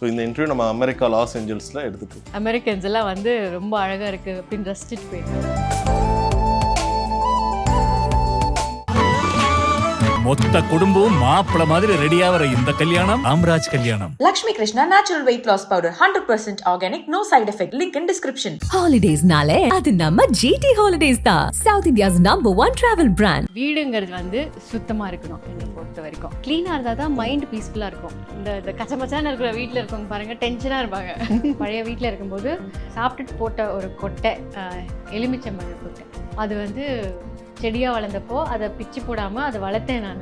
So இந்த interview நம்ம America loss ஏஞ்சல்ஸில் எடுத்துட்டு அமெரிக்கன்ஸ் எல்லாம் வந்து ரொம்ப அழகாக இருக்குது அப்படின்னு ரசிச்சுட்டு போயிருக்காங்க. மொத்த குடும்பம் மாப்பிள மாதிரி ரெடியா வர இந்த கல்யாணம் ராம்ராஜ் கல்யாணம். Lakshmi Krishna Natural Weight Loss Powder 100% organic, no side effect. Link in description. Holidays nale adu namma GT Holidays da, South India's #1 travel brand. வீடுங்கிறது வந்து சுத்தமாக இருக்கணும் என்னை பொறுத்த வரைக்கும். க்ளீனாக இருந்தால் தான் மைண்ட் பீஸ்ஃபுல்லாக இருக்கும். இந்த கச்சமச்சான இருக்கிற வீட்டில் இருக்கவங்க பாருங்கள் டென்ஷனாக இருப்பாங்க. பழைய வீட்டில் இருக்கும்போது சாப்பிட்டுட்டு போட்ட ஒரு கொட்டை, எலுமிச்சம்பழம் கொட்டை, அது வந்து செடியாக வளர்ந்தப்போ அதை பிச்சு போடாமல் அதை வளர்த்தேன் நான்.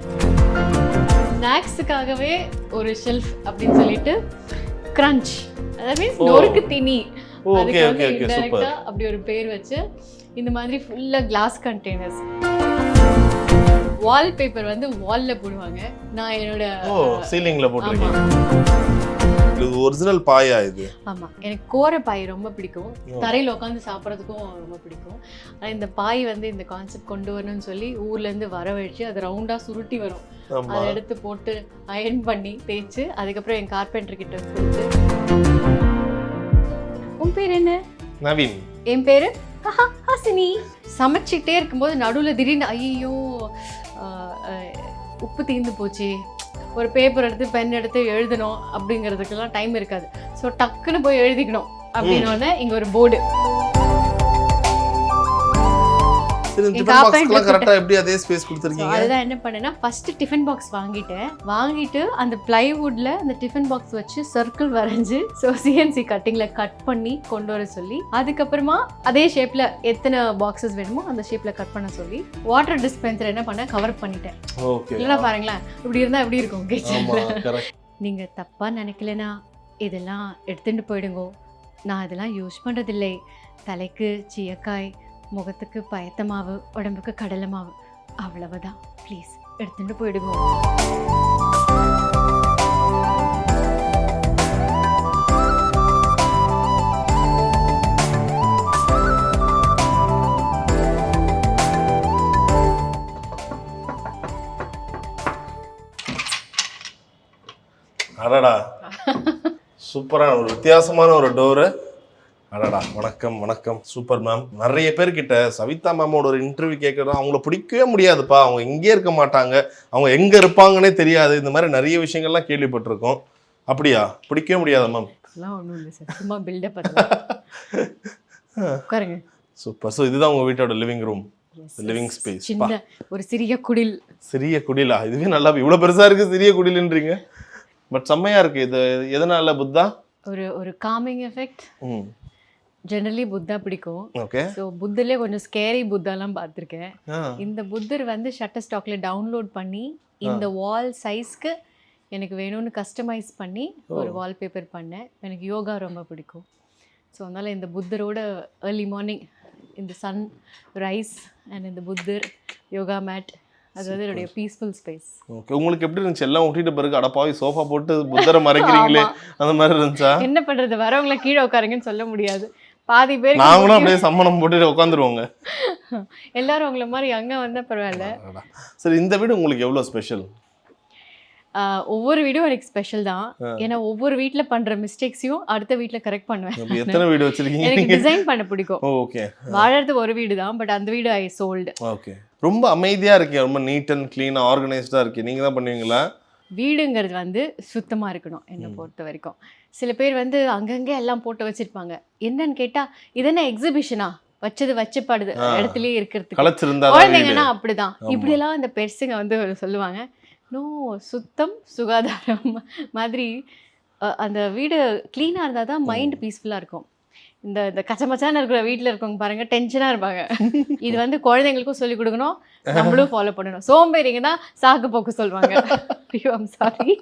ஸ்நாக்ஸுக்காகவே ஒரு ஷெல்ஃப் அப்படின்னு சொல்லிட்டு கிரன்ச், அதாவது மீன்ஸ் நொறுக்கு தீனி, அதுக்கு வந்து இன்டெரக்டாக அப்படி ஒரு பேர் வச்சு இந்த மாதிரி ஃபுல்லாக கிளாஸ் கண்டெய்னர்ஸ். வால்பேப்பர் வந்து வாலில் போடுவாங்க, நான் என்னோட சீலிங்கில் போட்டிருக்கேன். இது ஒரிஜினல் பாயா இது? ஆமாம், எனக்கு கோரை பாய் ரொம்ப பிடிக்கும், தரையில் உட்காந்து சாப்பிட்றதுக்கும் ரொம்ப பிடிக்கும். ஆனால் இந்த பாய் வந்து இந்த கான்செப்ட் கொண்டு வரணும்னு சொல்லி ஊர்லேருந்து வரவழைச்சு அது ரவுண்டாக சுருட்டி வரும், அதை எடுத்து போட்டு அயர்ன் பண்ணி தேய்ச்சி அதுக்கப்புறம் என் கார்பெண்டர் கிட்ட கொடுத்து. உன் பேர் என்ன? நவீன். என் பேர் ஹாசினி. சமைச்சிட்டே இருக்கும்போது நடுவில் திடீர்னு ஐயோ உப்பு தீர்ந்து போச்சு, ஒரு பேப்பர் எடுத்து பென் எடுத்து எழுதணும் அப்படிங்கிறதுக்கெல்லாம் டைம் இருக்காது. ஸோ டக்குன்னு போய் எழுதிக்கணும் அப்படின்னோடனே இங்கே ஒரு போர்டு. அதுதான் என்ன பண்ணேன்னா, ஃபர்ஸ்ட் டிஃபன் பாக்ஸ் வாங்கிட்டு அந்த பிளைவுட்ல அந்த டிஃபன் பாக்ஸ் வச்சு சர்க்கிள் வரைஞ்சு சிஎன்சி கட்டிங்ல கட் பண்ணி கொண்டு வர சொல்லி, அதுக்கப்புறமா அதே ஷேப்ல எத்தனை பாக்ஸஸ் வேணுமோ அந்த ஷேப்ல கட் பண்ண சொல்லி வாட்டர் டிஸ்பென்சர் என்ன பண்ண கவர் பண்ணிட்டேன். இல்லைன்னா பாருங்களேன் இப்படி இருந்தா எப்படி இருக்கும் கிச்சன்ல. நீங்க தப்பா நினைக்கலனா இதெல்லாம் எடுத்துட்டு போயிடுங்க, நான் இதெல்லாம் யூஸ் பண்றதில்லை. தலைக்கு சீயக்காய், முகத்துக்கு பயத்த மாவு, உடம்புக்கு கடலை மாவு, அவ்வளவுதான். ப்ளீஸ் எடுத்துட்டு போயிடுங்க. அடடா, சூப்பரான ஒரு வித்தியாசமான ஒரு டோரு. அடடா, வணக்கம் வணக்கம். Super ma'am. நிறைய பேர்கிட்ட சவிதா மேமோட ஒரு இன்டர்வியூ கேட்கறது அவங்கள பிடிக்கவே முடியாதுப்பா, அவங்க எங்கே இருக்க மாட்டாங்க, அவங்க எங்கே இருப்பாங்கன்னே தெரியாது, இந்த மாதிரி நிறைய விஷயங்கள்லாம் கேள்விப்பட்டிருக்கோம். அப்படியா? பிடிக்கவே முடியாதா மேம்? ஒன்றும் இல்லை சார், சும்மா பில்டப். உட்காருங்க. சூப்பர். ஸோ இதுதான் உங்கள் வீட்டோட லிவிங் ரூம், லிவிங் ஸ்பேஸ். சின்ன ஒரு சிறிய குடில். சிறிய குடிலா? இதுவே நல்லா இவ்வளோ பெருசாக இருக்குது, சிறிய குடில்ன்றீங்க. பட் செம்மையாக இருக்குது. இது எதனால புத்தா? ஒரு காமிங் எஃபெக்ட். ஜெனரலி புத்தா பிடிக்கும். ஓகே. ஸோ புத்தர்லேயே கொஞ்சம் ஸ்கேரி புத்தாலாம் பார்த்துருக்கேன். இந்த புத்தர் வந்து ஷட்டர் ஸ்டாக்ல டவுன்லோட் பண்ணி இந்த வால் சைஸ்க்கு எனக்கு வேணும்னு கஸ்டமைஸ் பண்ணி ஒரு வால்பேப்பர் பண்ணேன். எனக்கு யோகா ரொம்ப பிடிக்கும். ஸோ அதனால் இந்த புத்தரோட ஏர்லி மார்னிங் இந்த சன் ரைஸ் அண்ட் இந்த புத்தர் யோகா மேட், அது வந்து என்னுடைய பீஸ்ஃபுல் ஸ்பேஸ். ஓகே. உங்களுக்கு எப்படி இருந்துச்சு? எல்லாம் ஊட்டிட்டு பிறகு அடப்பாவி சோஃபா போட்டு புத்தரை மறைக்கிறீங்களே, அந்த மாதிரி இருந்துச்சா? என்ன பண்ணுறது, வரவங்களை கீழே உட்காருங்கன்னு சொல்ல முடியாது. பாதி பேர் நாங்களும் அப்படியே சம்மணம் போட்டு உட்காந்துருவோங்க. எல்லாரும் உங்களை மாதிரி அங்கே வந்தால் பரவாயில்ல. சரி, இந்த வீடு உங்களுக்கு எவ்வளோ ஸ்பெஷல்? ஒவ்வொரு வீடும் எனக்கு ஸ்பெஷல் தான். ஏன்னா ஒவ்வொரு வீட்டில் பண்ணுற மிஸ்டேக்ஸையும் அடுத்த வீட்டில் கரெக்ட் பண்ணுவேன். எத்தனை வீடு வச்சிருக்கீங்க? எனக்கு டிசைன் பண்ண பிடிக்கும். ஓகே. வாழறது ஒரு வீடு தான், பட் அந்த வீடு ஐ சோல்டு. ஓகே. ரொம்ப அமைதியாக இருக்கீங்க, ரொம்ப நீட் அண்ட் க்ளீனாக ஆர்கனைஸ்டாக இருக்கு. நீங்கள் தான் பண்ணுவீங்களா? வீடுங்கிறது வந்து சுத்தமாக இருக்கணும் என்னை பொறுத்த வரைக்கும். சில பேர் வந்து அங்கங்கே எல்லாம் போட்டு வச்சிருப்பாங்க. என்னன்னு கேட்டால் இதென்ன எக்ஸிபிஷனா, வச்சப்படுது இடத்துலயே இருக்கிறதுக்கு. குழந்தைங்கன்னா அப்படிதான், இப்படியெல்லாம் இந்த பெருசுங்க வந்து சொல்லுவாங்க. நோ, சுத்தம் சுகாதாரம் மாதிரி அந்த வீடு க்ளீனாக இருந்தால் தான் மைண்ட் பீஸ்ஃபுல்லாக இருக்கும். இந்த கச்சமச்சான இருக்கிற வீட்டில் இருக்கவங்க பாருங்க டென்ஷனாக இருப்பாங்க. இது வந்து குழந்தைங்களுக்கும் சொல்லிக் கொடுக்கணும், நம்மளும் ஃபாலோ பண்ணணும். சோம்பேறிங்கன்னா சாக்கு போக்கு சொல்லுவாங்க. ஐயோ I'm sorry.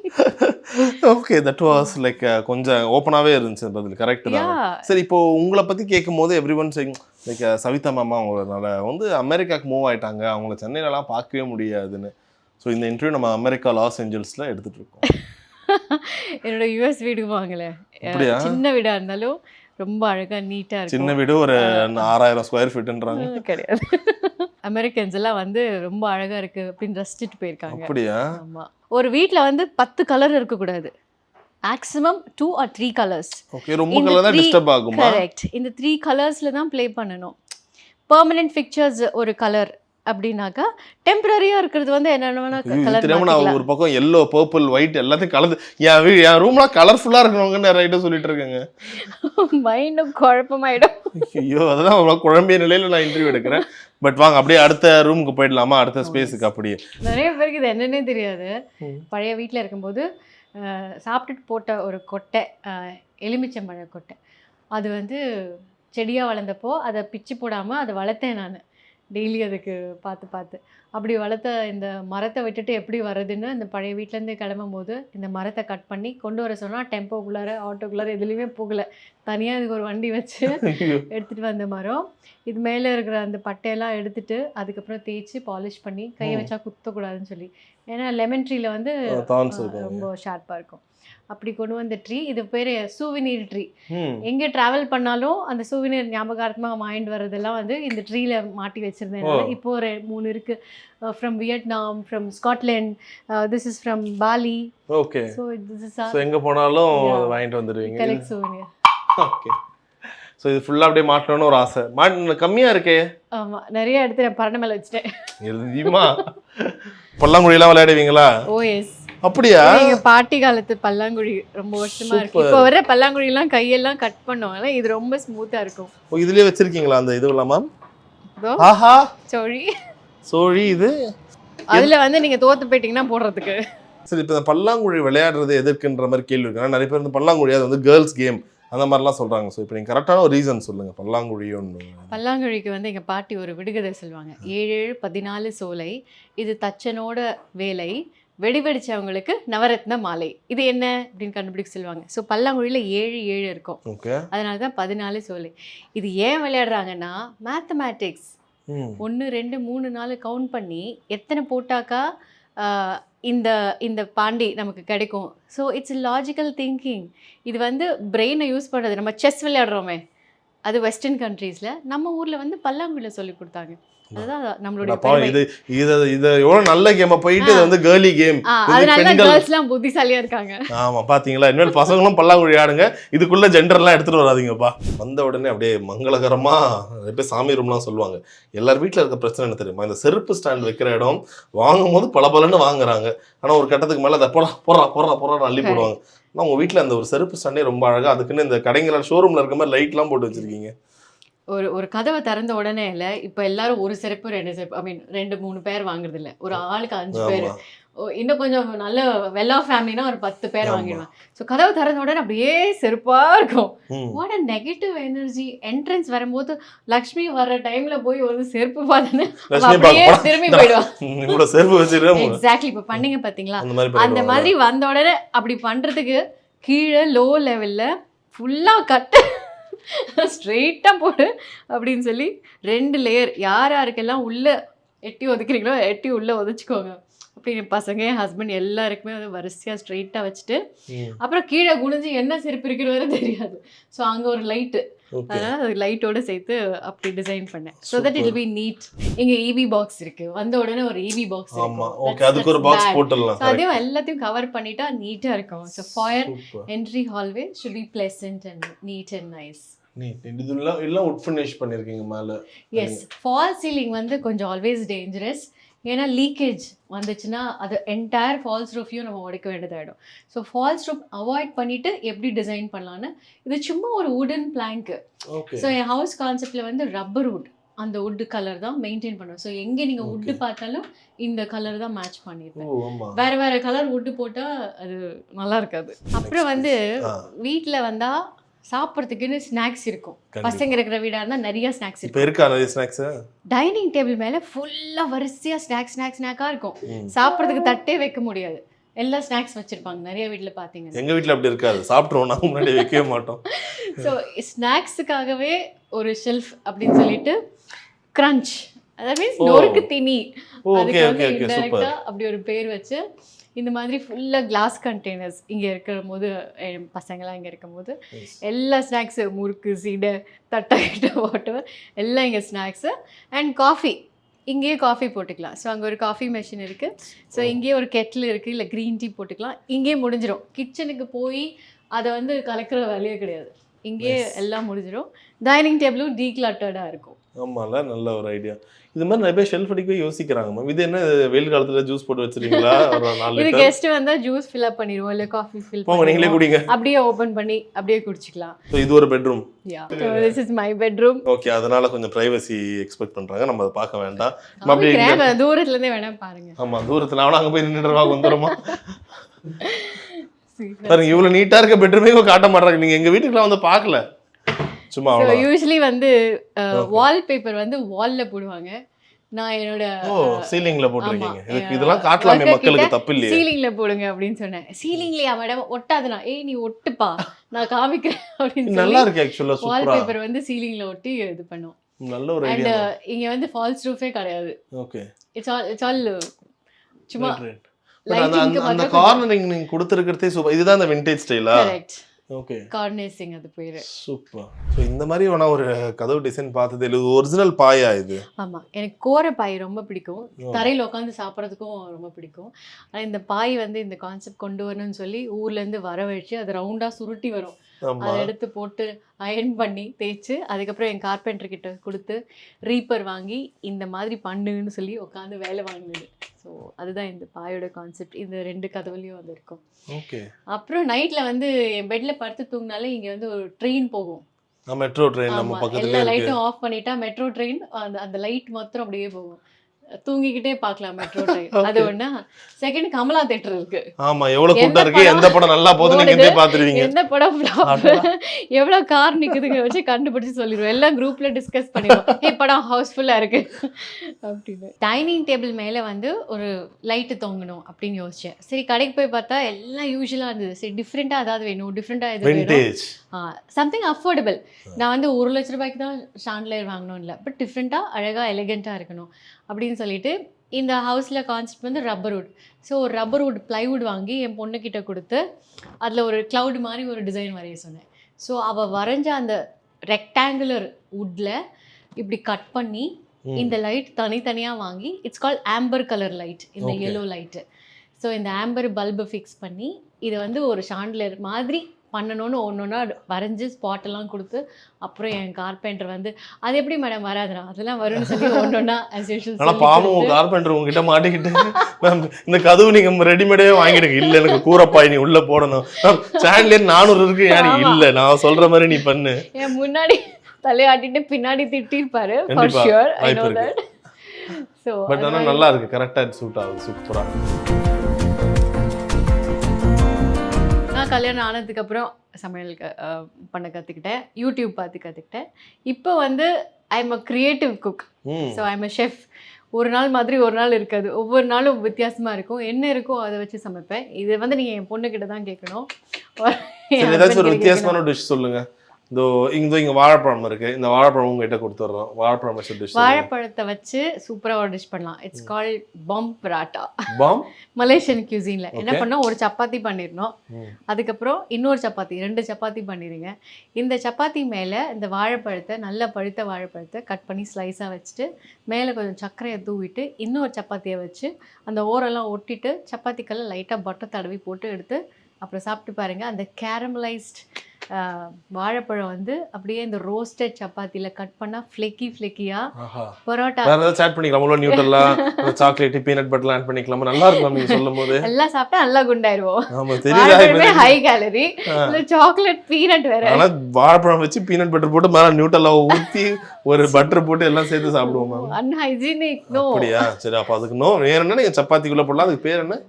Okay, that was like கொஞ்சம் ஓப்பனாகவே இருந்துச்சு பதில். கரெக்ட் தான். சரி, இப்போ உங்களை பற்றி கேட்கும் போது everyone saying like Savitha மாமா அவங்களால வந்து அமெரிக்காவுக்கு மூவ் ஆகிட்டாங்க, அவங்கள சென்னையிலலாம் பார்க்கவே முடியாதுன்னு. ஸோ இந்த இன்டர்வியூ நம்ம அமெரிக்கா லாஸ் ஏஞ்சல்ஸில் எடுத்துகிட்டு இருக்கோம். என்னோட யூஎஸ் வீடுக்கு வாங்கலை, சின்ன வீடாக இருந்தாலும் ரொம்ப அழகாக நீட்டாக இருக்கும். சின்ன வீடு ஒரு 6000 ஸ்கொயர் ஃபீட்ன்றாங்க. கிடையாது, அமெரிக்கன்ஸ் எல்லாம் வந்து ரொம்ப அழகாக இருக்குது அப்படின்னு ரசிச்சுட்டு போயிருக்காங்க. அப்படியா? ஆமாம். ஒரு வீட்டில் வந்து 10 கலர் இருக்கக்கூடாது. Maximum 2 or 3 colours. ஓகே, ரொம்ப கலர் தான் டிஸ்டர்ப் ஆகுமா? கரெக்ட். இந்த 3 கலர்ஸ்ல தான் ப்ளே பண்ணணும். பெர்மனன்ட் ஃபிக்சர்ஸ் ஒரு கலர் அப்படின்னாக்கா டெம்பரரியா இருக்கிறது வந்து என்னென்ன கலர் தெரியாம நான் ஒரு பக்கம் எல்லோ, பர்பிள், ஒயிட் எல்லாத்தையும் கலந்து என் ரூம்லாம் கலர்ஃபுல்லா இருக்கணும்னு ரைட்டா சொல்லிட்டு இருக்கேங்க. மைண்டும் குழப்பமாயிடும். ஐயோ, அதெல்லாம் அவ்வளோ குழம்பிய நிலையில நான் இன்டர்வியூ எடுக்கிறேன். பட் வாங்க அப்படியே அடுத்த ரூமுக்கு போயிடலாமா, அடுத்த ஸ்பேஸுக்கு? அப்படியே நிறைய பேருக்கு இது என்னன்னே தெரியாது. பழைய வீட்டில் இருக்கும்போது சாப்பிட்டுட்டு போட்ட ஒரு கொட்டை, எலுமிச்சம்பழ கொட்டை, அது வந்து செடியாக வளர்ந்தப்போ அதை பிச்சு போடாமல் அதை வளர்த்தேன் நான். டெய்லி அதுக்கு பார்த்து அப்படி வளர்த்த இந்த மரத்தை விட்டுட்டு எப்படி வர்றதுன்னு இந்த பழைய வீட்டிலேருந்து கிளம்பும் போது இந்த மரத்தை கட் பண்ணி கொண்டு வர சொன்னால் டெம்போக்குள்ளார, ஆட்டோக்குள்ளார எதுலேயுமே போகலை. தனியாக இதுக்கு ஒரு வண்டி வச்சு எடுத்துகிட்டு வந்த மரம். இது மேலே இருக்கிற அந்த பட்டையெல்லாம் எடுத்துட்டு அதுக்கப்புறம் தேய்ச்சி பாலிஷ் பண்ணி கையை வச்சா குத்தக்கூடாதுன்னு சொல்லி, ஏன்னா லெமன் ட்ரீல வந்து ரொம்ப ஷார்ப்பாக இருக்கும். அப்படி கொண்டு வந்த ட்ரீ. இது பேர் சூவினீர் ட்ரீ. எங்கே ட்ராவல் பண்ணாலும் அந்த சூவினீர் ஞாபகார்த்தமாக வாங்கிட்டு வர்றதெல்லாம் வந்து இந்த ட்ரீல மாட்டி வச்சிருந்தேன். இப்போ ஒரு 3 இருக்கு. From Vietnam, from Scotland, this is from Bali. Okay, so this is எங்கே போனாலும் வாங்கிட்டு வந்துடுவீங்க. கலெக்ட் சூவினீர். ஓகே, ஸோ இது ஃபுல்லாக அப்படியே மாட்டணும்னு ஒரு ஆசை. கம்மியாக இருக்கே. ஆமாம், நிறைய எடுத்து நான் பரண மேலே வச்சுட்டேன். எழுதியுமா? பல்லாங்குழியெல்லாம் விளையாடுவீங்களா? ஓ எஸ். அப்படியா? எங்க பாட்டி காலத்து பல்லாங்குழி ரொம்ப வருஷமா இருக்கு. இப்போ வர பல்லாங்குழி எல்லாம் கையெல்லாம் கட் பண்ணுவாங்க, இது ரொம்ப ஸ்மூத்தா இருக்கும். ஓ, இதுலயே வச்சிருக்கீங்களா அந்த இது இல்லாம? ஆஹா, சோழி இது. அதுல வந்து நீங்க தோத்து போயிட்டீங்கன்னா போடுறதுக்கு. சரி, இப்போ இந்த பல்லாங்குழி விளையாடுறது எதற்குன்ற மாதிரி கேள்வி இருக்கு. நிறைய பேர் வந்து பல்லாங்குழி அது வந்து கேர்ள்ஸ் கேம் அந்த மாதிரிலாம் சொல்றாங்க. ஸோ இப்போ நீங்கள் கரெக்டான ஒரு ரீசன் சொல்லுங்க. பல்லாங்குழிக்கு வந்து எங்கள் பாட்டி ஒரு விடுகதை சொல்லுவாங்க. 7 7 14 சோலை, இது தச்சனோட வேலை, வெடிவெடிச்சவங்களுக்கு நவரத்ன மாலை. இது என்ன அப்படின்னு கண்டுபிடிக்க சொல்லுவாங்க. ஸோ பல்லாங்குழியில் 7 7 இருக்கும். அதனால தான் 14 சோலை. இது ஏன் விளையாடுறாங்கன்னா மேத்தமேட்டிக்ஸ். 1 2 3 4 கவுண்ட் பண்ணி எத்தனை போட்டாக்கா இந்த இந்த பாண்டி நமக்கு கிடைக்கும். So it's logical thinking. இது வந்து பிரெயினை யூஸ் பண்ணுறது. நம்ம செஸ் விளையாடுறோமே, அது வெஸ்டர்ன் கண்ட்ரீஸில். நம்ம ஊரில் வந்து பல்லாங்குழியில் சொல்லி கொடுத்தாங்க. அதுதான் நம்மளுடைய எவ்வளவு நல்ல கேம். போயிட்டு இது வந்து கேர்லி கேம். அதனால கேர்ள்ஸ்லாம் புத்திசாலியா இருக்காங்க. ஆமா, பாத்தீங்களா? இன்னொரு பசங்களும் பல்லாங்குழி ஆடுங்க. இதுக்குள்ள ஜெண்டர்லாம் எடுத்துட்டு வராதீங்கப்பா. வந்த உடனே அப்படியே மங்களகரமா நிறைய பேர் சாமி ரூம்லாம் சொல்லுவாங்க. எல்லார் வீட்டுல இருக்க பிரச்சனை என்ன தெரியுமா? இந்த செருப்பு ஸ்டாண்ட் வைக்கிற இடம் வாங்கும் போது பலன்னு வாங்குறாங்க. ஆனா ஒரு கட்டத்துக்கு மேல அதை போறா அள்ளி போடுவாங்க. ஆனா உங்க வீட்டுல அந்த ஒரு செருப்பு ஸ்டாண்டே ரொம்ப அழகா, அதுக்குன்னு இந்த கடைங்கள ஷோரூம்ல இருக்க மாதிரி லைட் எல்லாம் போட்டு வச்சிருக்கீங்க. ஒரு கதவை திறந்த உடனே இல்லை, இப்போ எல்லாரும் ஒரு செருப்பு 2 செருப்பு, ஐ மீன் 2 3 பேர் வாங்குறது இல்லை. ஒரு ஆளுக்கு 5 பேர். இன்னும் கொஞ்சம் நல்ல வெல் ஆஃப் ஃபேமிலினா ஒரு 10 பேர் வாங்கிடுவாங்க. ஸோ கதவை திறந்த உடனே அப்படியே செருப்பா இருக்கும். What a negative energy. Entrance வரும்போது லக்ஷ்மி வர்ற டைம்ல போய் ஒரு செருப்பு பார்த்தேன்னு அப்படியே திரும்பி போயிடுவாங்க. எக்ஸாக்ட்லி. இப்போ பண்ணீங்க பார்த்தீங்களா? அந்த மாதிரி வந்த உடனே அப்படி பண்றதுக்கு கீழே லோ லெவல்ல ஃபுல்லா கட்டு ஸ்ட்ரெயிட்டாக போடு அப்படின்னு சொல்லி 2 லேயர். யாருக்கெல்லாம் உள்ளே எட்டி ஒதுக்குறீங்களோ எட்டி உள்ளே ஒதுச்சிக்கோங்க அப்படின்னு பசங்க, என் ஹஸ்பண்ட் எல்லாருக்குமே வந்து வரிசையாக ஸ்ட்ரெயிட்டாக வச்சுட்டு அப்புறம் கீழே குனிஞ்சு என்ன செருப்பு இருக்கிறது தெரியாது. ஸோ அங்கே ஒரு லைட்டு, அதனால அது லைட்டோட சேர்த்து அப்படி டிசைன் பண்ணேன். So that it will be neat. இங்கே EV பாக்ஸ் இருக்கு. வந்த உடனே ஒரு EV பாக்ஸ் இருக்கும். அதையும் எல்லாத்தையும் கவர் பண்ணிட்டா நீட்டாக இருக்கும். So foyer entry hallway should be pleasant and neat and nice. எல்லாம் வுட் ஃபினிஷ் பண்ணிருக்கீங்க மேல. எஸ், ஃபால் சீலிங் வந்து கொஞ்சம் ஆல்வேஸ் டேஞ்சரஸ். ஏன்னா லீக்கேஜ் வந்துச்சுன்னா அது என்டையர் ஃபால்ஸ் ரூஃபையும் நம்ம உடைக்க வேண்டியதாகிடும். ஸோ ஃபால்ஸ் ரூஃப் அவாய்ட் பண்ணிட்டு எப்படி டிசைன் பண்ணலான்னு, இது சும்மா ஒரு வுடன் பிளாங்க். ஸோ என் ஹவுஸ் கான்செப்ட்ல வந்து ரப்பர் வுட், அந்த வுட் கலர் தான் மெயின்டைன் பண்ணுவோம். ஸோ எங்கே நீங்கள் வுட்டு பார்த்தாலும் இந்த கலர் தான் மேட்ச் பண்ணியிருப்பேன். வேற கலர் வுட்டு போட்டால் அது நல்லா இருக்காது. அப்புறம் வந்து வீட்டில் வந்தால் சாப்பிட்றதுக்குன்னு ஸ்நாக்ஸ் இருக்கும். பசங்க இருக்கிற வீடாக இருந்தால் நிறைய ஸ்நாக்ஸ் இருக்கும். டைனிங் டேபிள் மேலே ஃபுல்லாக வரிசையாக ஸ்நாக்காக இருக்கும். சாப்பிட்றதுக்கு தட்டே வைக்க முடியாது. எல்லா ஸ்நாக்ஸ் வச்சிருப்பாங்க நிறைய வீட்டில் பார்த்தீங்கன்னா. எங்கள் வீட்டில் அப்படி இருக்காது. சாப்பிட்ருவோம், நாங்கள் முன்னாடி வைக்கவே மாட்டோம். ஸோ ஸ்நாக்ஸுக்காகவே ஒரு ஷெல்ஃப் அப்படின்னு சொல்லிட்டு கிரன்ச், அதாவது மீன்ஸ் நொறுக்கு தீனி, அதுக்கு வந்து இன்டெரக்டாக அப்படி ஒரு பேர் வச்சு இந்த மாதிரி ஃபுல்லாக கிளாஸ் கண்டெய்னர்ஸ் இங்கே இருக்கிற போது, பசங்களாம் இங்கே இருக்கும் போது எல்லா ஸ்நாக்ஸு, முறுக்கு, சீடை, தட்டை, வாட்டர் எல்லாம் இங்கே ஸ்நாக்ஸு. அண்ட் காஃபி இங்கேயே காஃபி போட்டுக்கலாம். ஸோ அங்கே ஒரு காஃபி மெஷின் இருக்குது. ஸோ இங்கேயே ஒரு கெட்டில் இருக்குது, இல்லை க்ரீன் டீ போட்டுக்கலாம். இங்கேயே முடிஞ்சிடும். கிச்சனுக்கு போய் அதை வந்து கலக்கிற வேலையே கிடையாது. இங்கேயே எல்லாம் முடிஞ்சிடும். டைனிங் டேபிளும் டீக்ளட்டர்டாக இருக்கும். ஆமாம்ல, நல்ல ஒரு ஐடியா. இது மாதிரி நிறைய பேர் ஷெல்ஃப் அடிக்கவே யோசிக்கிறாங்க மேம். இது என்ன வெயில் காலத்துல ஜூஸ் போட்டு வச்சிருக்கீங்களா? ஒரு 4 இது லிட்டர் கெஸ்ட் வந்தா ஜூஸ் ஃபில் அப் பண்ணிடுவோம், இல்லை காஃபி ஃபில் போங்க நீங்களே குடிங்க. அப்படியே ஓப்பன் பண்ணி அப்படியே குடிச்சிக்கலாம். ஸோ இது ஒரு bedroom. This is my bedroom. Okay, அதனால கொஞ்சம் பிரைவசி எக்ஸ்பெக்ட் பண்றாங்க, நம்ம அதை பார்க்க வேண்டாம். நம்ம அப்படியே தூரத்துல இருந்தே வேணா பாருங்க. ஆமா, தூரத்துல அவனா அங்க போய் நின்றுடுவா வந்துருமா பாருங்க, இவ்வளவு நீட்டா இருக்க பெட்ரூமே காட்ட மாட்டாங்க. நீங்க எங்க வீட்டுக்குலாம் வந்து பார்க்கல, சும்மா அவ்வளோ. யூஸ்வலி வந்து வால்பேப்பர் வந்து வால்ல போடுவாங்க. நான் என்னோட சீலிங்ல போட்டுருக்கீங்க. இதெல்லாம் காட்டலாமே மக்களுக்கு, தப்பு இல்லையே. சீலிங்ல போடுங்க அப்படின்னு சொன்னேன். சீலிங்லயா மேடம்? ஒட்டாதுனா ஏய் நீ ஒட்டுப்பா, நான் காமிக்கிறேன் அப்படின்னு. நல்லா இருக்கு ஆக்சுவலா, சூப்பரா. வால்பேப்பர் வந்து சீலிங்ல ஒட்டி இது பண்ணும். நல்ல ஒரு அண்ட் ஐடியா. இங்க வந்து ஃபால்ஸ் ரூஃபே கிடையாது. ஓகே, இட்ஸ் ஆல் சும்மா அந்த கார்னரிங் நீங்க கொடுத்திருக்கிறதே சூப்பர். இதுதான் அந்த விண்டேஜ் ஸ்டைலா? கரெக்ட். ஓகே, கார்னேசிங் அது பேரு. சூப்பர். ஸோ இந்த மாதிரி வேணா ஒரு கதவு டிசைன் பார்த்தது இல்லை. இது ஒரிஜினல் பாயா இது? ஆமா, எனக்கு கோர பாய் ரொம்ப பிடிக்கும். தரையில் உட்காந்து சாப்பிட்றதுக்கும் ரொம்ப பிடிக்கும். ஆனால் இந்த பாய் வந்து இந்த கான்செப்ட் கொண்டு வரணும்னு சொல்லி ஊர்ல இருந்து வரவழைச்சு அது ரவுண்டா சுருட்டி வரும். அதை எடுத்து போட்டு அயர்ன் பண்ணி தேய்ச்சி அதுக்கப்புறம் என் கார்பெண்டர் கிட்ட கொடுத்து ரீப்பர் வாங்கி இந்த மாதிரி பண்ணுன்னு சொல்லி உட்காந்து வேலை வாங்கினது. ஸோ அதுதான் இந்த பாயோட கான்செப்ட். இந்த 2 கதவுலையும் அது இருக்கும். ஓகே. அப்புறம் நைட்ல வந்து என் பெட்ல படுத்து தூங்கினாலே இங்க வந்து ஒரு ட்ரெயின் போகும். மெட்ரோ ட்ரெயின் நம்ம பக்கத்துல எல்லா இருக்கு. லைட்டும் ஆஃப் பண்ணிட்டா மெட்ரோ ட்ரெயின் அந்த லைட் மாத்திரம் அப்படியே போகும். தூங்கிக்கிட்டே பார்க்கலாம் மெட்ரோ ட்ரெயின். அது ஒண்ணா. செகண்ட் கமலா தியேட்டர் இருக்கு. ஆமா, எவ்வளவு கூட்டம் இருக்கு, எந்த படம் நல்லா போகுதுன்னு நீங்களே பாத்துருவீங்க. எந்த படம் ஃப்ளாப், எவ்வளவு கார் நிக்குதுங்க வச்சு கண்டுபிடிச்சு சொல்லிடுவோம். எல்லாம் குரூப்ல டிஸ்கஸ் பண்ணிடுவோம். ஏ படம் ஹவுஸ்ஃபுல்லா இருக்கு அப்படின்னு. டைனிங் டேபிள் மேல வந்து ஒரு லைட் தொங்கணும் அப்படின்னு யோசிச்சேன். சரி கடைக்கு போய் பார்த்தா எல்லாம் யூஸ்வலா இருந்தது. சரி டிஃப்ரெண்டா ஏதாவது வேணும், டிஃப்ரெண்டா எது வேணும், சம்திங் அஃபோர்டபுள். நான் வந்து 1 லட்ச ரூபாய்க்கு தான் ஷாண்ட்லயர் வாங்கணும் இல்லை, பட் டிஃப்ரெண்டா அழகா எலிகெண்டா இருக்கணும் அப்படின்னு சொல்லிட்டு இந்த ஹவுஸில் கான்செப்ட் வந்து ரப்பர்வுட். ஸோ ஒரு ரப்பர்வுட் ப்ளைவுட் வாங்கி என் பொண்ணுக்கிட்ட கொடுத்து அதில் ஒரு க்ளவுட் மாதிரி ஒரு டிசைன் வரைய சொன்னேன். ஸோ அவள் வரைஞ்ச அந்த ரெக்டாங்குலர் வுட்டில் இப்படி கட் பண்ணி இந்த லைட் தனித்தனியாக வாங்கி, it's call Amber colour light, இந்த yellow லைட்டு. ஸோ இந்த ஆம்பர் பல்பை ஃபிக்ஸ் பண்ணி இதை வந்து ஒரு ஷாண்ட்லர் மாதிரி பண்ணணும்னு ஒன்றா வரைஞ்சி ஸ்பாட்டெல்லாம் கொடுத்து அப்புறம் என் கார்பெண்டர் வந்து அது எப்படி மேடம் வராதுடா அதெல்லாம் வரும்னு சொல்லி ஒன்றா ஆஸ் யூஷுவல். ஆனால் பாவம் கார்பெண்டர் உங்ககிட்ட மாட்டிக்கிட்டு மேம் இந்த கதவு நீங்கள் ரெடிமேடே வாங்கிடுங்க. இல்லை எனக்கு கூரப்பாய் நீ உள்ளே போடணும், சாண்ட்லியர் 400 இருக்கு, யாரு இல்லை நான் சொல்கிற மாதிரி நீ பண்ணு. என் முன்னாடி தலையாட்டிட்டு பின்னாடி திட்டிருப்பாரு. பட் ஆனால் நல்லா இருக்கு, கரெக்டாக சூட் ஆகுது, சூப்பராக. நான் கல்யாணம் ஆனதுக்கப்புறம் சமையல் பண்ண கற்றுக்கிட்டேன், யூடியூப் பார்த்து கற்றுக்கிட்டேன். இப்போ வந்து I am a creative cook. So I am a chef. ஒரு நாள் மாதிரி ஒரு நாள் இருக்காது, ஒவ்வொரு நாளும் வித்தியாசமாக இருக்கும். என்ன இருக்கோ அதை வச்சு சமைப்பேன். இது வந்து நீங்கள் என் பொண்ணுக்கிட்ட தான் கேட்கணும். ஏதாச்சும் ஒரு வித்தியாசமான டிஷ் சொல்லுங்க. இங்க வாழைப்பழம் இருக்கு, இந்த வாழைப்பழம் உங்ககிட்ட கொடுத்துட்றோம். வாழைப்பழம் வச்சு டிஷ், வாழைப்பழத்தை வச்சு சூப்பராக ஒரு டிஷ் பண்ணலாம். It's call bomb parotta. Bomb Malaysian கியூசின்ல என்ன பண்ணோம், ஒரு சப்பாத்தி பண்ணிடணும், அதுக்கப்புறம் இன்னொரு சப்பாத்தி, 2 சப்பாத்தி பண்ணிடுங்க. இந்த சப்பாத்தி மேலே இந்த வாழைப்பழத்தை, நல்லா பழுத்த வாழைப்பழத்தை கட் பண்ணி ஸ்லைஸாக வச்சுட்டு மேலே கொஞ்சம் சர்க்கரையை தூவிட்டு இன்னொரு சப்பாத்தியை வச்சு அந்த ஓரெல்லாம் ஒட்டிட்டு சப்பாத்திக்கெல்லாம் லைட்டாக பட்டர் தடவி போட்டு எடுத்து அப்புறம் சாப்பிட்டு பாருங்க. அந்த கேரமலைஸ்ட் வாழைப்பழம் வந்து அப்படியே இந்த ரோஸ்டட் சப்பாத்தில கட் பண்ணா ஃப்ளெக்கியா பரோட்டா. வேற ஏதாவது ஆட் பண்ணிக்கலாம், உள்ள நியூட்ரலா, சாக்லேட், பீனட் பட்டர்லாம் ஆட் பண்ணிக்கலாம். நல்லா இருக்கும் நீங்க சொல்லும்போது. எல்லாம் சாப்பிட்டா நல்லா குண்டாயிருவோம். ஆமா தெரியுதா, இது ஹை கேலரி. இந்த சாக்லேட் பீனட் வேற. ஆனா வாழைப்பழம் வச்சு பீனட் பட்டர் போட்டு மேல நியூட்ரலா ஊத்தி ஒரு பட்டர் போட்டு எல்லாம் சேர்த்து சாப்பிடுவோம் மேம். அன்ஹைஜீனிக். நோ. அப்படியா? சரி, அப்ப அதுக்கு நோ. வேற என்ன நீங்க சப்பாத்திக்குள்ள போடலாம், அதுக்கு பேர் என்ன?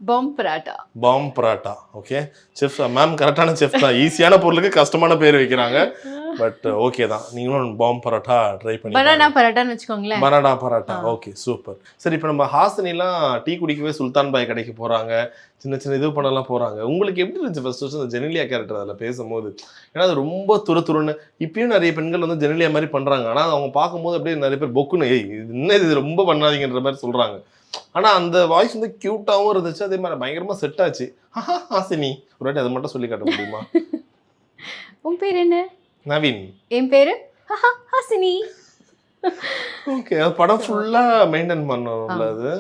பாம் பராட்டா. பாம் பராட்டா. ஓகே, செஃப் மேம் கரெக்டான செஃப் தான். ஈஸியான பொருளுக்கு கஷ்டமான பேர் வைக்கிறாங்க. பட் ஓகே தான், நீங்களும் பாம் பரோட்டா ட்ரை பண்ணி. பனானா பரோட்டான்னு வெச்சுக்கோங்களேன். பனானா பரோட்டா. Okay, super. சரி, இப்போ நம்ம ஹாசினிலாம் டீ குடிக்கவே சுல்தான் பாய் கடைக்கு போறாங்க, சின்ன சின்ன இது பண்ணலாம் போறாங்க. உங்களுக்கு எப்படி இருந்துச்சு ஃபர்ஸ்ட் அந்த ஜெனிலியா கேரக்டர் அதில் பேசும்போது? ஏன்னா அது ரொம்ப துருன்னு. இப்பயும் நிறைய பெண்கள் வந்து ஜெனிலியா மாதிரி பண்றாங்க. ஆனா அவங்க பார்க்கும்போது அப்படியே நிறைய பேர் பொக்குன்னு இன்னும் இது ரொம்ப பண்ணாதீங்கன்ற மாதிரி சொல்றாங்க. ஆனா அந்த வாய்ஸ் வந்து கியூட்டாவும் இருந்துச்சு, அதே மாதிரி பயங்கரமா செட் ஆச்சு. ஹாசினி ஒரு வாட்டி அதை மட்டும் சொல்லி காட்ட முடியுமா? உன் பேர் என்ன? நவீன். என் பேரு ஹாசினி. ஓகே, படம் ஃபுல்லா மெயின்டைன் பண்ணணும்ல அது.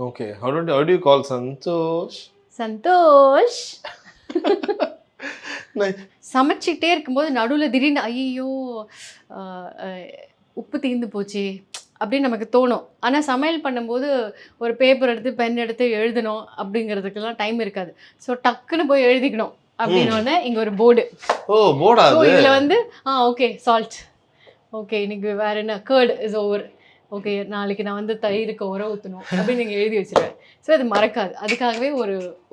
Okay, how do you call Santhosh? Santhosh. சமைச்சிட்டே இருக்கும்போது நடுவில் திடீர்னு ஐயோ உப்பு தீர்ந்து போச்சு அப்படின்னு நமக்கு தோணும். ஆனால் சமையல் பண்ணும்போது ஒரு பேப்பர் எடுத்து பென் எடுத்து எழுதணும் அப்படிங்கிறதுக்கெல்லாம் டைம் இருக்காது. ஸோ டக்குன்னு போய் எழுதிக்கணும் அப்படின்னோடனே இங்கே ஒரு போர்டு. ஓ, போர்டா? ஸோ இதில் வந்து ஓகே சால்ட், ஓகே இன்னைக்கு வேற என்ன கர்ட் இஸ் ஓவர், ஓகே நாளைக்கு நான் வந்து தயிருக்கு உரம் ஊற்றணும் அப்படின்னு நீங்கள் எழுதி வச்சிருவேன். ஸோ அது மறக்காது, அதுக்காகவே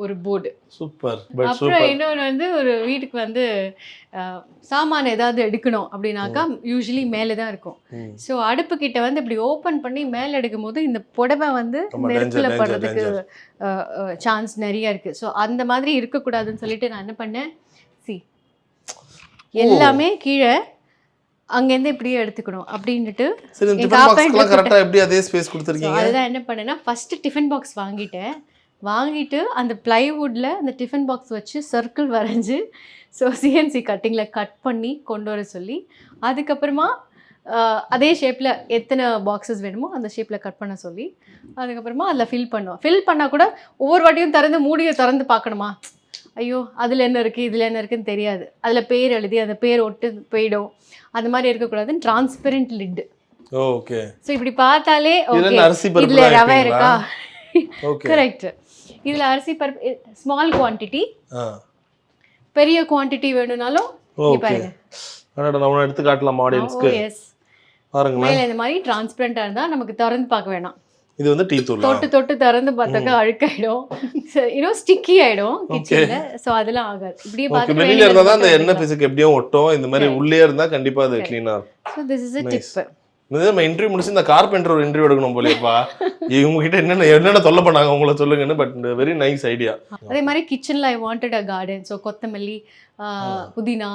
ஒரு போர்டு. சூப்பர். அப்புறம் இன்னொன்று வந்து ஒரு வீட்டுக்கு வந்து சாமான ஏதாவது எடுக்கணும் அப்படின்னாக்கா யூஸ்வலி மேலே தான் இருக்கும். ஸோ அடுப்பு கிட்ட வந்து இப்படி ஓப்பன் பண்ணி மேலே எடுக்கும் போது இந்த புடவை வந்து நெருப்பில் படுறதுக்கு சான்ஸ் நிறைய இருக்குது. ஸோ அந்த மாதிரி இருக்கக்கூடாதுன்னு சொல்லிட்டு நான் என்ன பண்ணேன், எல்லாமே கீழே அங்கேருந்து இப்படியே எடுத்துக்கணும் அப்படின்ட்டு அதுதான் என்ன பண்ணேன்னா ஃபர்ஸ்ட் டிஃபன் பாக்ஸ் வாங்கிட்டு அந்த பிளைவுட்ல அந்த டிஃபன் பாக்ஸ் வச்சு சர்க்கிள் வரைஞ்சி ஸோ சிஎன்சி கட்டிங்கில் கட் பண்ணி கொண்டு வர சொல்லி, அதுக்கப்புறமா அதே ஷேப்பில் எத்தனை பாக்ஸஸ் வேணுமோ அந்த ஷேப்பில் கட் பண்ண சொல்லி, அதுக்கப்புறமா அதில் ஃபில் பண்ணால் கூட ஒவ்வொரு வாட்டியும் திறந்து மூடியை திறந்து பார்க்கணுமா, ஐயோ அதில் என்ன இருக்குது இதில் என்ன இருக்குன்னு தெரியாது, அதில் பேர் எழுதி அந்த பேர் ஒட்டு போயிடும், அந்த மாதிரி இருக்கக்கூடாதுன்னு டிரான்ஸ்பெரண்ட் லிட். ஓகே, ஸோ இப்படி பார்த்தாலே இதில் ரவை இருக்கா, கரெக்ட், இதில் அரிசி பருப்பு ஸ்மால் குவான்டிட்டி, பெரிய குவான்டிட்டி வேணும்னாலும் பாருங்க. நான் எடுத்து காட்டலாம் ஆடியன்ஸ்க்கு. பாருங்களேன், இந்த மாதிரி டிரான்ஸ்பெரண்டா இருந்தா நமக்கு திறந்து பார்க்க வேணாம். இது வந்து டீ தூள் தொட்டு திறந்து பார்த்தாக்க அழுக்காயிடும், இன்னும் ஸ்டிக்கி ஆயிடும் கிச்சன்ல. சோ அதெல்லாம் ஆகாது. இப்படியே பார்த்து வெளியில இருந்தா தான் அந்த எண்ணெய் பிசுக்கு எப்படியும் ஒட்டும். இந்த மாதிரி உள்ளே இருந்தா கண்டிப்பா அது க்ளீனா இருக்கும். So this is a tip. நம்ம இன்டர்வியூ முடிச்சு இந்த கார்பெண்டர் ஒரு இன்டர்வியூ எடுக்கணும் போலப்பா. இவங்க கிட்ட என்னென்ன தொல்லை பண்ணாங்க உங்களை சொல்லுங்கன்னு. But very nice idea. அதே மாதிரி கிச்சன்ல I wanted a garden. So கொத்தமல்லி, புதினா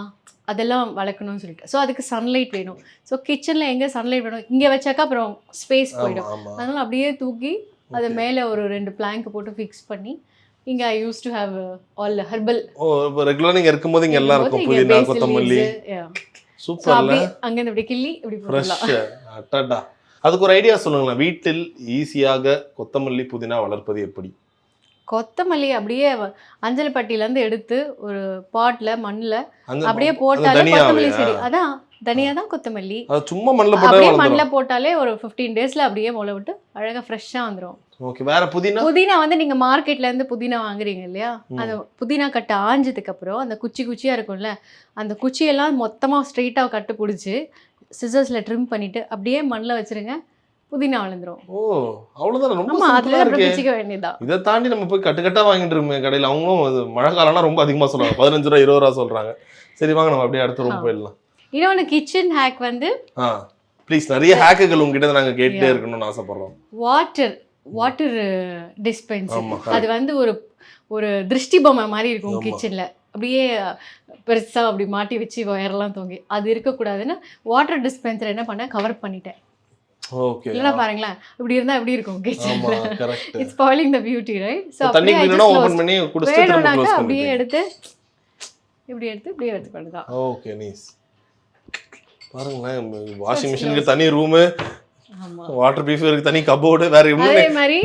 அதெல்லாம் வளர்க்கணும்னு சொல்லிட்டு. ஸோ அதுக்கு சன்லைட் வேணும். ஸோ கிச்சனில் எங்கே சன்லைட் வேணும், இங்கே வச்சாக்கா அப்புறம் ஸ்பேஸ் போயிடும். அதனால அப்படியே தூக்கி அதை மேலே ஒரு 2 பிளாங்க் போட்டு ஃபிக்ஸ் பண்ணி இங்கே I use to have all herbal. ரெகுலரா நீங்க இருக்கும்போது இங்க எல்லாம் இருக்கும், புதினா கொத்தமல்லி. சூப்பர்ல. அங்கேருந்து இப்படி கிள்ளி இப்படி போடலாம். அதுக்கு ஒரு ஐடியா சொல்லுங்களேன், வீட்டில் ஈஸியாக கொத்தமல்லி புதினா வளர்ப்பது எப்படி? கொத்தமல்லி அப்படியே அஞ்சல்பட்டியிலேருந்து எடுத்து ஒரு பாட்ல மண்ணில் அப்படியே போட்டாலே கொத்தமல்லி செடி. அதான் தனியா தான் கொத்தமல்லி. சும்மா மண்ணில் போட்டாலே ஒரு 15 daysல அப்படியே முளை விட்டு அழகாக ஃப்ரெஷ்ஷாக வந்துடும். ஓகே, வேற புதினா வந்து நீங்க மார்க்கெட்ல இருந்து புதினா வாங்குறீங்க இல்லையா, அந்த புதினா கட்டை ஆஞ்சதுக்கு அப்புறம் அந்த குச்சியா இருக்கும்ல, அந்த குச்சியெல்லாம் மொத்தமா ஸ்ட்ரெயிட்டா கட்டு பிடிச்சி சிசர்ஸ்ல ட்ரிம் பண்ணிட்டு அப்படியே மண்ணில் வச்சிருங்க, புதினா வளர்ந்துரும். ஓ அவ்வளவுதான். ரொம்ப அதுல பிடிச்சிக்க வேண்டியதா. இதை தாண்டி நம்ம போய் கட்டா வாங்கிட்டு இருக்கோம் கடையில். அவங்களும் மழை காலம்னா ரொம்ப அதிகமா சொல்றாங்க, 15 ரூபா 20 ரூபா சொல்றாங்க. சரி வாங்க நம்ம அப்படியே அடுத்த ரூம் போயிடலாம். இன்னொன்று கிச்சன் ஹேக் வந்து ப்ளீஸ், நிறைய ஹேக்குகள் உங்ககிட்ட நாங்க கேட்டுட்டே இருக்கணும்னு ஆசைப்படுறோம். Water dispenser. அது வந்து ஒரு திருஷ்டி பொம்மை மாதிரி இருக்கும் கிச்சன்ல, அப்படியே பெருசா அப்படி மாட்டி வச்சு வயரெல்லாம் தொங்கி. அது இருக்கக்கூடாதுன்னு வாட்டர் டிஸ்பென்சர் என்ன பண்ண கவர் பண்ணிட்டேன். ஓகே, இல்ல பாருங்களேன், இப்படி இருந்தா எப்படி இருக்கும் கிச்சன்ல. It's spoiling the beauty, right? So தண்ணி கிளீனா ஓபன் பண்ணி குடிச்சிட்டு திரும்ப க்ளோஸ் பண்ணி அப்படியே எடுத்து இப்படி எடுத்துக்கொள்ளலாம். Okay, nice. பாருங்களேன், வாஷிங் மெஷினுக்கு தனி ரூம், ஆமா, வாட்டர் பியூரிஃபையருக்கு தனி கபோர்டு, வேற எவ்வளவு. அதே மாதிரி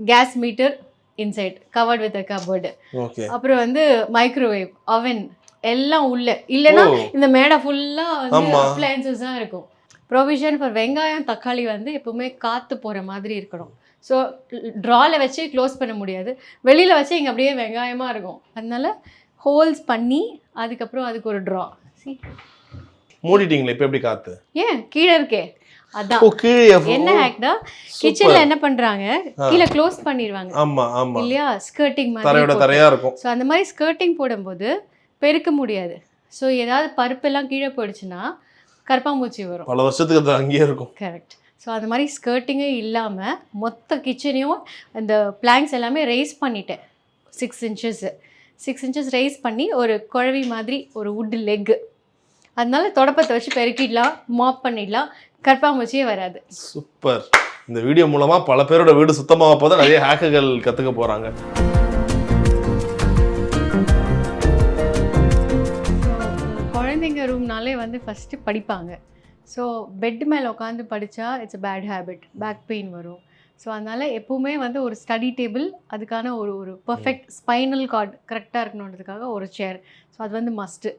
gas meter inside covered with a cupboard. Okay, அப்புறம் வந்து மைக்ரோவேவ், அவன் எல்லாம் உள்ள. இல்லனா இந்த மேடை ஃபுல்லா வந்து அப்ளையன்சஸ் தான் இருக்கும். ப்ரொவிஷன் ஃபார் வெங்காயம் தக்காளி வந்து எப்பவுமே காத்து போற மாதிரி இருக்கணும். ஸோ ட்ரால வச்சு க்ளோஸ் பண்ண முடியாது, வெளியில வச்சு இங்க அப்படியே வெங்காயமா இருக்கும். அதனால ஹோல்ஸ் பண்ணி அதுக்கப்புறம் அதுக்கு ஒரு ட்ரா. மூடிட்டீங்களா? இப்போ எப்படி காத்து? ஏன் கீழே இருக்கே, அதான் என்ன ஹேக்னா கிச்சன்ல என்ன பண்றாங்க, கீழே க்ளோஸ் பண்ணிடுவாங்க. ஆமா ஆமா இல்லையா, ஸ்கர்ட்டிங் மாதிரி தரையா இருக்கும். ஸோ அந்த மாதிரி ஸ்கர்ட்டிங் போடும்போது பெருக்க முடியாது. ஸோ ஏதாவது பருப்பெல்லாம் கீழே போயிடுச்சுன்னா கரப்பாம்பூச்சி வரும், பல வருஷத்துக்கு அது அங்கேயே இருக்கும். கரெக்ட். ஸோ அந்த மாதிரி ஸ்கர்ட்டிங்கே இல்லாமல் மொத்த கிச்சனையும் அந்த பிளாங்க்ஸ் எல்லாமே ரைஸ் பண்ணிட்டேன். 6 inches ரைஸ் பண்ணி ஒரு குழவி மாதிரி ஒரு வுட் லெக்கு. அதனால தொடப்பத்தை வச்சு பெருக்கிடலாம், மாப் பண்ணிடலாம், கரப்பாம்பூச்சியே வராது. சூப்பர். இந்த வீடியோ மூலமா பல பேரோட வீடு சுத்தமாக போதான் நிறைய ஹேக்குகள் கற்றுக்க போகிறாங்க. குழந்தைங்க ரூம்னாலே வந்து ஃபஸ்ட்டு படிப்பாங்க. ஸோ பெட் மேலே உட்காந்து படித்தா it's a bad habit, back pain வரும். ஸோ அதனால் எப்போவுமே வந்து ஒரு ஸ்டடி டேபிள், அதுக்கான ஒரு பர்ஃபெக்ட் ஸ்பைனல் கார்டு கரெக்டாக இருக்கணுன்றதுக்காக ஒரு சேர். ஸோ அது வந்து மஸ்ட்டு.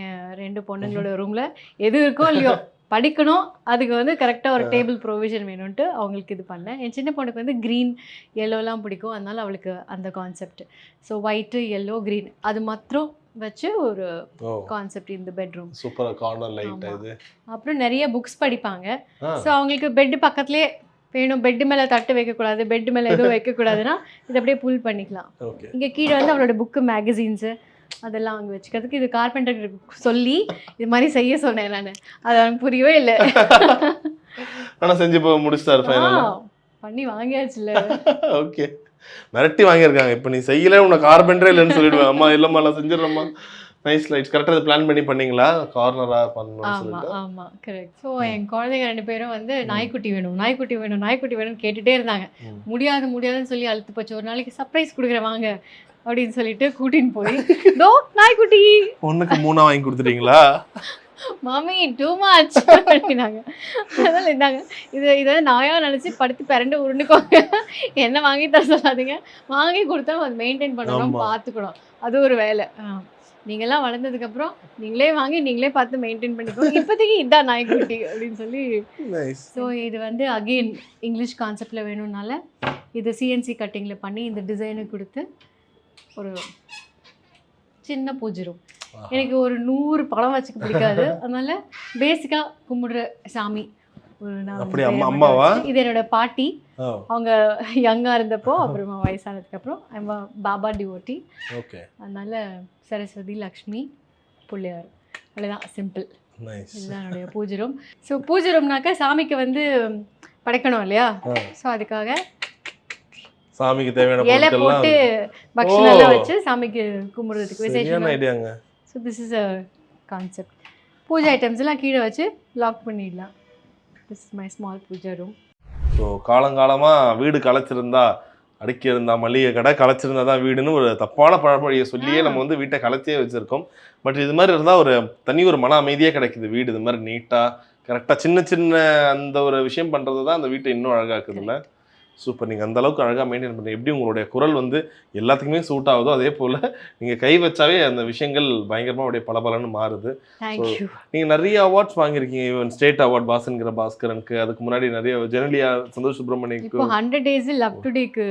என் 2 பொண்ணுங்களோட ரூமில் எது இருக்கோ இல்லையோ படிக்கணும், அதுக்கு வந்து கரெக்டாக ஒரு டேபிள் ப்ரொவிஷன் வேணும்ன்ட்டு அவங்களுக்கு இது பண்ணேன். என் சின்ன பொண்ணுக்கு வந்து க்ரீன் எல்லோலாம் பிடிக்கும், அதனால் அவளுக்கு அந்த concept. So white yellow green அது மாத்திரம் வச்சு ஒரு கான்செப்ட் இந்த பெட்ரூம். சூப்பர் கார்னர் லைட் இது. அப்புறம் நிறைய புக்ஸ் படிப்பாங்க. ஸோ அவங்களுக்கு பெட்டு பக்கத்துலேயே வேணும், பெட்டு மேலே தட்டு வைக்கக்கூடாது, பெட்டு மேலே எதுவும் வைக்கக்கூடாதுன்னா இதை அப்படியே புல் பண்ணிக்கலாம். இங்கே கீழே வந்து அவளோட புக்கு, மேகசின்ஸு அதெல்லாம் அங்கே வச்சுக்கிறதுக்கு. இது கார்பெண்டருக்கு சொல்லி இது மாதிரி செய்ய சொன்னேன் நான், அது அவனுக்கு புரியவே இல்லை. ஆனால் செஞ்சு போய் முடிச்சிட்டாரு ஃபைனலாக. பண்ணி வாங்கியாச்சுல்ல. ஓகே, மிரட்டி வாங்கியிருக்காங்க. இப்போ நீ செய்யல உனக்கு கார்பெண்டரே இல்லைன்னு சொல்லிடுவேன். அம்மா இல்லைம்மா நான் செஞ்சிடறேம்மா. நைஸ் லைட்ஸ் கரெக்டாக பிளான் பண்ணீங்களா கார்னராக பண்ணணும்னு சொல்லிட்டு? ஆமாம் கரெக்ட். ஸோ என் குழந்தைங்க 2 பேரும் வந்து நாய்க்குட்டி வேணும் நாய்க்குட்டி வேணும் நாய்க்குட்டி வேணும்னு கேட்டுகிட்டே இருந்தாங்க. முடியாதுன்னு சொல்லி அழுத்து போச்சு. ஒரு நாளைக்கு சர்ப்ரைஸ் கொடுக்குறேன் வாங்க அப்படின்னு சொல்லிட்டு கூட்டின்னு போய் தோ நாய்க்குட்டி ஒன்றுக்கு 3 வாங்கி கொடுத்துட்டீங்களா? மாமி டூ மச் அப்படின்னாங்க. அதனால இருந்தாங்க இதை நாயாக நினச்சி படுத்து பிறண்டு உருண்டுக்கோங்க, என்ன வாங்கி தர சொல்லாதீங்க. வாங்கி கொடுத்தா அதை மெயின்டைன் பண்ணணும், பார்த்துக்கணும், அது ஒரு வேலை. நீங்கள்லாம் வளர்ந்ததுக்கப்புறம் நீங்களே வாங்கி நீங்களே பார்த்து மெயின்டைன் பண்ணிக்கோங்க. இப்போதைக்கு இதான் நாய்க்குட்டி அப்படின்னு சொல்லி. ஸோ இது வந்து அகெயின் இங்கிலீஷ் கான்செப்டில் வேணும்னால இது சிஎன்சி கட்டிங்கில் பண்ணி இந்த டிசைனை கொடுத்து ஒரு சின்ன பூஜை ரூம். எனக்கு ஒரு 100 படம் வச்சுக்க பிடிக்காது, அதனால பேசிக்காக கும்பிடுற சாமி அம்மாவா? இது என்னோட பாட்டி, அவங்க யங்கா இருந்தப்போ, அப்புறமா வயசானதுக்கு அப்புறம் பாபா டிவோட்டி. ஓகே, அதனால சரஸ்வதி, லக்ஷ்மி, பிள்ளையார், அவ்வளோதான், சிம்பிள். இதுதான் என்னுடைய பூஜை ரூம். ஸோ பூஜை ரூம்னாக்கா சாமிக்கு வந்து படைக்கணும் இல்லையா? ஸோ அதுக்காக சாமிக்கு தேவையான இலை போட்டு பக்ஷனெல்லாம் வச்சு சாமிக்கு கும்பிடுறதுக்கு விசேஷம் ஐடியாங்க. So this is a concept. பூஜை ஐட்டம்ஸ் எல்லாம் கீழே வச்சு லாக் பண்ணிடலாம். This is my small pooja room. So காலங்காலமாக வீடு களைச்சிருந்தா அடுக்கி இருந்தா மளிகை கடை, களைச்சிருந்தா தான் வீடுன்னு ஒரு தப்பான பழமொழியை சொல்லியே நம்ம வந்து வீட்டை களைச்சியே வச்சுருக்கோம். பட் இது மாதிரி இருந்தால் ஒரு தனி ஒரு மன அமைதியே கிடைக்குது. வீடு இது மாதிரி நீட்டாக கரெக்டாக சின்ன சின்ன அந்த ஒரு விஷயம் பண்ணுறது தான் அந்த வீட்டை இன்னும் அழகாக்குதுல்ல. சூப்பர், நீங்கள் அந்த அளவுக்கு அழகாக மெயின்டைன் பண்ணுறீங்க. எப்படி உங்களுடைய குரல் வந்து எல்லாத்துக்குமே சூட் ஆகுதோ அதே போல் நீங்கள் கை வச்சாவே அந்த விஷயங்கள் பயங்கரமாக அப்படியே பலபலன்னு மாறுது. நீங்கள் நிறைய அவார்ட்ஸ் வாங்கியிருக்கீங்க. ஈவன் ஸ்டேட் அவார்ட் பாஸ்கர பாஸ்கரனுக்கு, அதுக்கு முன்னாடி நிறைய ஜெனலியா சந்தோஷ் சுப்ரமணியனுக்கு 100 days லவ் டுடேக்கு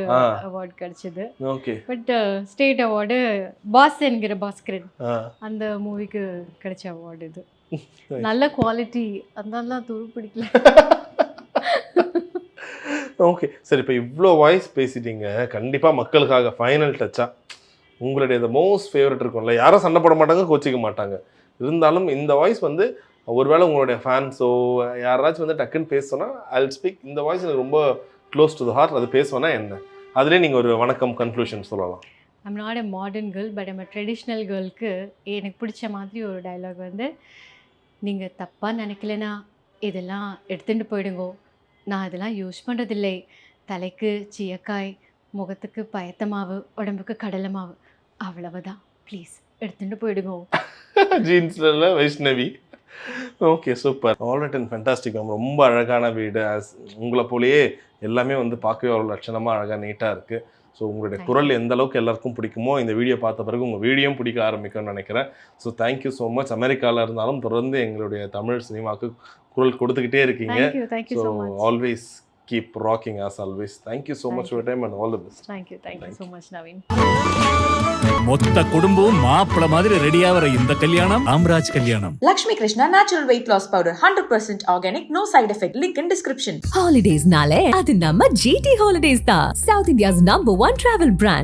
அவார்ட் கிடைச்சது. Okay, but state award boss என்கிற பாஸ்கரன் அந்த மூவிக்கு கிடைச்ச அவார்டு. இது நல்ல குவாலிட்டி, அதனால துரு பிடிக்கல. ஓகே சரி, இப்போ இவ்வளோ வாய்ஸ் பேசிட்டீங்க. கண்டிப்பாக மக்களுக்காக ஃபைனல் டச்சாக உங்களுடைய இந்த மோஸ்ட் ஃபேவரட் இருக்கும்ல, யாரும் சண்டை போட மாட்டாங்க, கோச்சிக்க மாட்டாங்க, இருந்தாலும் இந்த வாய்ஸ் வந்து ஒருவேளை உங்களுடைய ஃபேன்ஸோ யாராச்சும் வந்து டக்குன்னு பேச ஐல் ஸ்பீக், இந்த வாய்ஸ் எனக்கு ரொம்ப க்ளோஸ் டு த ஹார்ட், அது பேசுவேன்னா என்ன, அதிலே நீங்கள் ஒரு வணக்கம் கன்க்ளூஷன் சொல்லலாம். I'm not a modern girl, but I'm traditional கேர்ளுக்கு எனக்கு பிடிச்ச மாதிரி ஒரு டைலாக் வந்து, நீங்கள் தப்பாக நினைக்கலனா இதெல்லாம் எடுத்துகிட்டு போயிடுங்கோ, நான் இதெல்லாம் யூஸ் பண்ணுறதில்லை, தலைக்கு சீயக்காய், முகத்துக்கு பயத்த மாவு, உடம்புக்கு கடலை மாவு, அவ்வளவுதான், ப்ளீஸ் எடுத்துகிட்டு போயிடுங்கோ. ஜீன்ஸ்ல Vaishnavi. Okay super, alright and fantastic ma'am. ரொம்ப அழகான வீடு, உங்களை போலேயே எல்லாமே வந்து பார்க்கவே அவ்வளோ லட்சணமாக அழகாக நீட்டாக இருக்குது. ஸோ உங்களுடைய குரல் எந்த அளவுக்கு எல்லாருக்கும் பிடிக்குமோ இந்த வீடியோ பார்த்த பிறகு உங்கள் வீடியோவும் பிடிக்க ஆரம்பிக்கும்னு நினைக்கிறேன். So thank you so much. அமெரிக்காவில் இருந்தாலும் தொடர்ந்து எங்களுடைய தமிழ் சினிமாவுக்கு குரல் கொடுத்துக்கிட்டே இருக்கீங்க. So always keep rocking as always. Thank you so much for time and all the best. Thank you so much Naveen. மொத்த குடும்பம் மாப்பிள்ள மாதிரி ரெடியாகிற இந்த கல்யாணம் ராம்ராஜ் கல்யாணம். Lakshmi Krishna Natural Weight Loss Powder, 100% organic, no side effect. Link in description. Holidays nale adu namma GT Holidays da, South India's #1 travel brand.